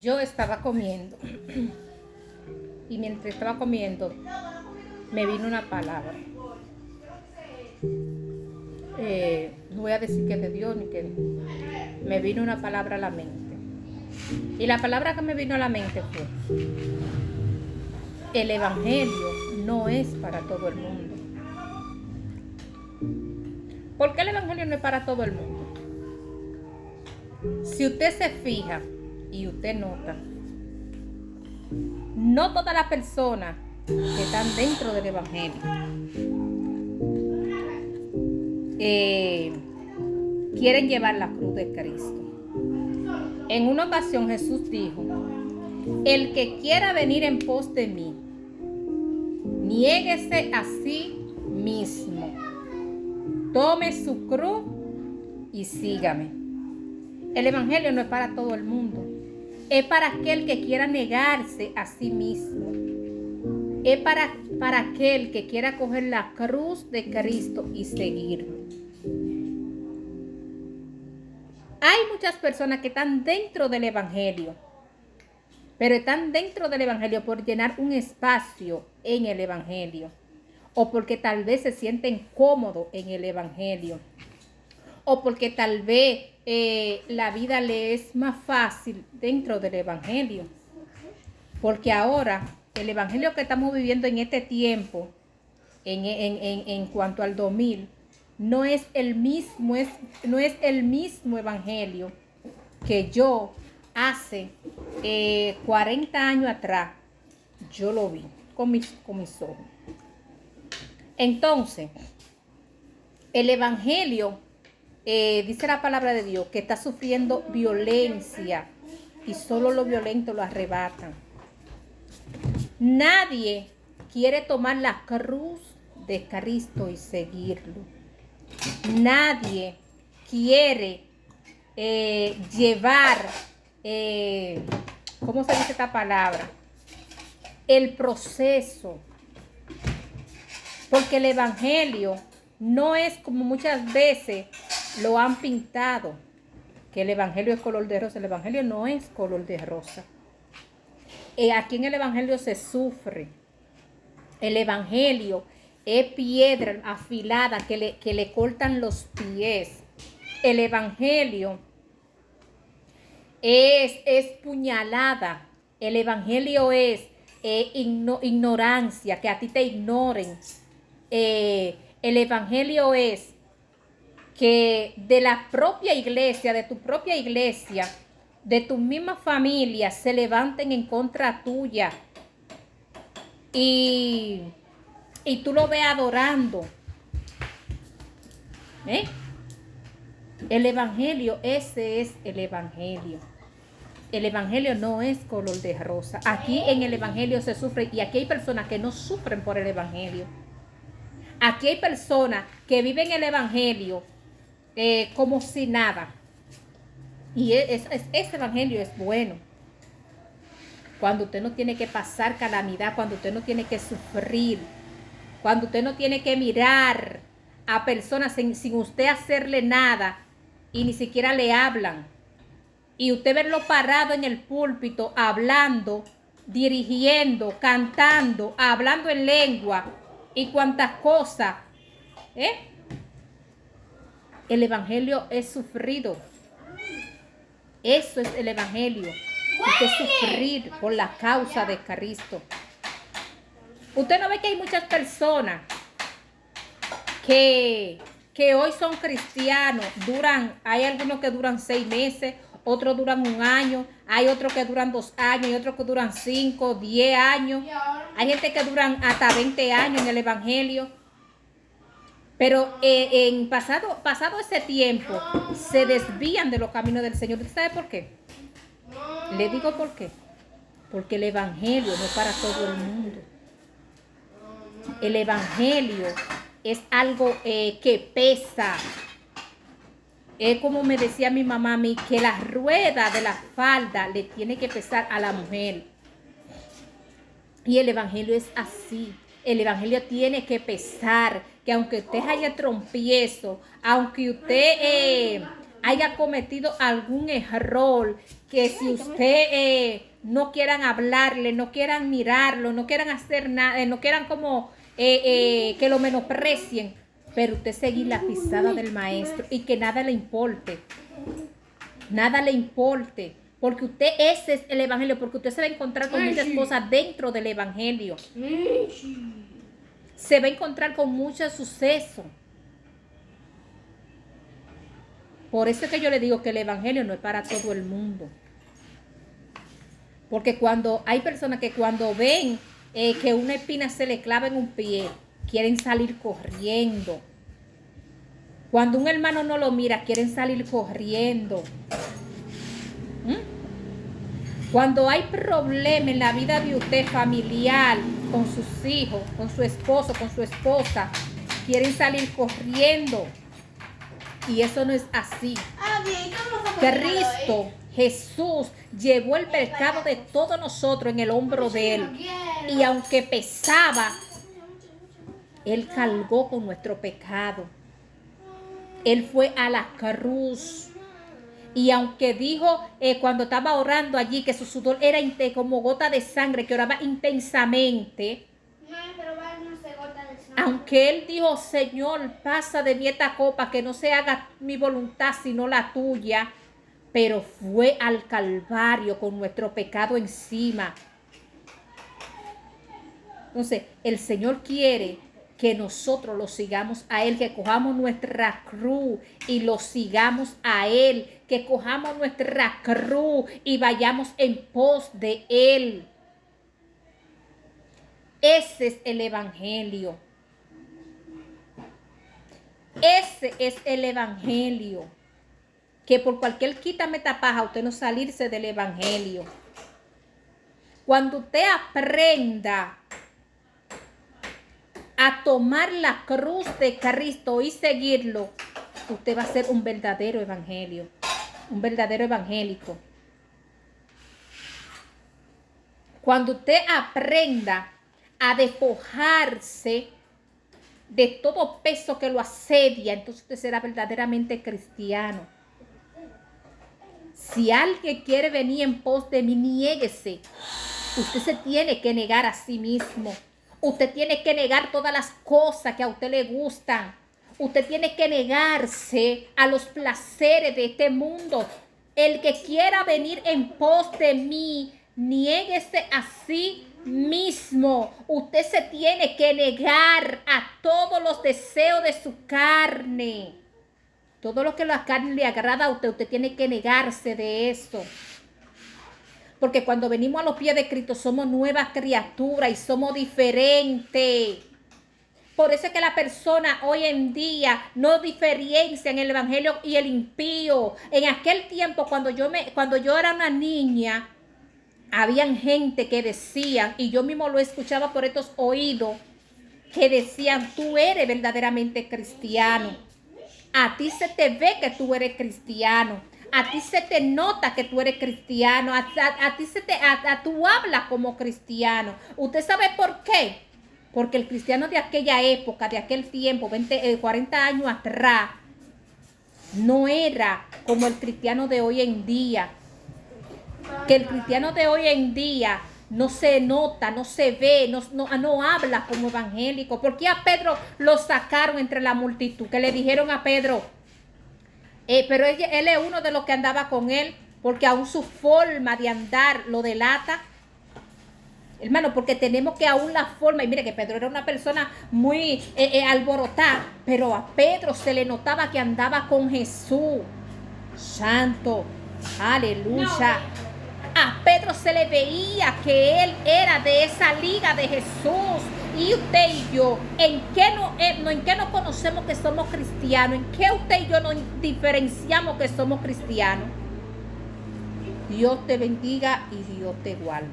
Yo estaba comiendo y mientras estaba comiendo me vino una palabra. No voy a decir que de Dios ni que me vino una palabra a la mente. Y la palabra que me vino a la mente fue: el evangelio no es para todo el mundo. ¿Por qué el evangelio no es para todo el mundo? Si usted se fija y usted nota, no todas las personas que están dentro del evangelio quieren llevar la cruz de Cristo. En una ocasión Jesús dijo: el que quiera venir en pos de mí, niéguese a sí mismo, tome su cruz y sígame. El evangelio no es para todo el mundo, es para aquel que quiera negarse a sí mismo, es para aquel que quiera coger la cruz de Cristo y seguirlo. Hay muchas personas que están dentro del evangelio, pero están dentro del evangelio por llenar un espacio en el evangelio, o porque tal vez se sienten cómodos en el evangelio, o porque tal vez la vida le es más fácil dentro del evangelio. Porque ahora el evangelio que estamos viviendo en este tiempo, en cuanto al 2000, no es el mismo evangelio que yo hace 40 años atrás yo lo vi con mis ojos. Entonces, el evangelio, dice la palabra de Dios, que está sufriendo violencia y solo los violentos lo arrebatan. Nadie quiere tomar la cruz de Cristo y seguirlo. Nadie quiere llevar, ¿cómo se dice esta palabra? El proceso. Porque el evangelio no es como muchas veces lo han pintado, que el evangelio es color de rosa. El evangelio no es color de rosa. Aquí en el evangelio se sufre. El evangelio es piedra afilada que le cortan los pies. El evangelio es puñalada. El evangelio es ignorancia, que a ti te ignoren. El evangelio es que de la propia iglesia, de tu propia iglesia, de tu misma familia, se levanten en contra tuya y tú lo ves adorando. El evangelio, ese es el evangelio. El evangelio no es color de rosa. Aquí en el evangelio se sufre, y aquí hay personas que no sufren por el evangelio. Aquí hay personas que viven el evangelio como si nada. Y ese evangelio es bueno. Cuando usted no tiene que pasar calamidad, cuando usted no tiene que sufrir, cuando usted no tiene que mirar a personas sin usted hacerle nada y ni siquiera le hablan. Y usted verlo parado en el púlpito, hablando, dirigiendo, cantando, hablando en lengua y cuantas cosas. El evangelio es sufrido. Eso es el evangelio. Usted sufrir por la causa de Cristo. Usted no ve que hay muchas personas que hoy son cristianos, hay algunos que duran 6 meses, otros duran 1 año, hay otros que duran 2 años, y otros que duran 5, 10 años. Hay gente que duran hasta 20 años en el evangelio. Pero en pasado ese tiempo se desvían de los caminos del Señor. ¿Usted sabe por qué? Le digo por qué. Porque el evangelio no es para todo el mundo. El evangelio es algo que pesa. Es como me decía mi mamá a mí, que la rueda de la falda le tiene que pesar a la mujer. Y el evangelio es así. El evangelio tiene que pesar, que aunque usted haya trompiezo, aunque usted haya cometido algún error, que si usted no quieran hablarle, no quieran mirarlo, no quieran hacer nada, no quieran como que lo menosprecien, pero usted seguir la pisada del maestro y que nada le importe. Nada le importe. Porque usted, ese es el evangelio, porque usted se va a encontrar con muchas cosas dentro del evangelio. Se va a encontrar con muchos sucesos. Por eso es que yo le digo que el evangelio no es para todo el mundo. Porque cuando hay personas que cuando ven que una espina se le clava en un pie, quieren salir corriendo. Cuando un hermano no lo mira, quieren salir corriendo. Cuando hay problema en la vida de usted familiar, con sus hijos, con su esposo, con su esposa, quieren salir corriendo. Y eso no es así. Cristo, Jesús, llevó el pecado de todos nosotros en el hombro de Él. Y aunque pesaba, Él cargó con nuestro pecado. Él fue a la cruz. Y aunque dijo cuando estaba orando allí que su sudor era como gota de sangre, que oraba intensamente. Aunque él dijo, Señor, pasa de mí esta copa, que no se haga mi voluntad sino la tuya. Pero fue al Calvario con nuestro pecado encima. Entonces, el Señor quiere que nosotros lo sigamos a Él, que cojamos nuestra cruz y lo sigamos a Él, que cojamos nuestra cruz y vayamos en pos de Él. Ese es el evangelio. Ese es el evangelio. Que por cualquier quítame tapaja usted no salirse del evangelio. Cuando usted aprenda a tomar la cruz de Cristo y seguirlo, usted va a ser un verdadero evangelio, un verdadero evangélico. Cuando usted aprenda a despojarse de todo peso que lo asedia, entonces usted será verdaderamente cristiano. Si alguien quiere venir en pos de mí, niéguese. Usted se tiene que negar a sí mismo. Usted tiene que negar todas las cosas que a usted le gustan. Usted tiene que negarse a los placeres de este mundo. El que quiera venir en pos de mí, niéguese a sí mismo. Usted se tiene que negar a todos los deseos de su carne. Todo lo que la carne le agrada a usted, usted tiene que negarse de eso. Porque cuando venimos a los pies de Cristo somos nuevas criaturas y somos diferentes. Por eso es que la persona hoy en día no diferencia en el evangelio y el impío. En aquel tiempo cuando yo era una niña, habían gente que decían, y yo mismo lo escuchaba por estos oídos, que decían, tú eres verdaderamente cristiano. A ti se te ve que tú eres cristiano. A ti se te nota que tú eres cristiano. A ti tú hablas como cristiano. ¿Usted sabe por qué? Porque el cristiano de aquella época, de aquel tiempo, 40 años atrás, no era como el cristiano de hoy en día. Que el cristiano de hoy en día no se nota, no se ve, no habla como evangélico. ¿Por qué a Pedro lo sacaron entre la multitud? Que le dijeron a Pedro, pero él es uno de los que andaba con él, porque aún su forma de andar lo delata. Hermano, porque tenemos que aún la forma, y mire que Pedro era una persona muy alborotada, pero a Pedro se le notaba que andaba con Jesús. Santo, aleluya. A Pedro se le veía que él era de esa liga de Jesús. Y usted y yo, ¿en qué no conocemos que somos cristianos? ¿En qué usted y yo nos diferenciamos que somos cristianos? Dios te bendiga y Dios te guarde.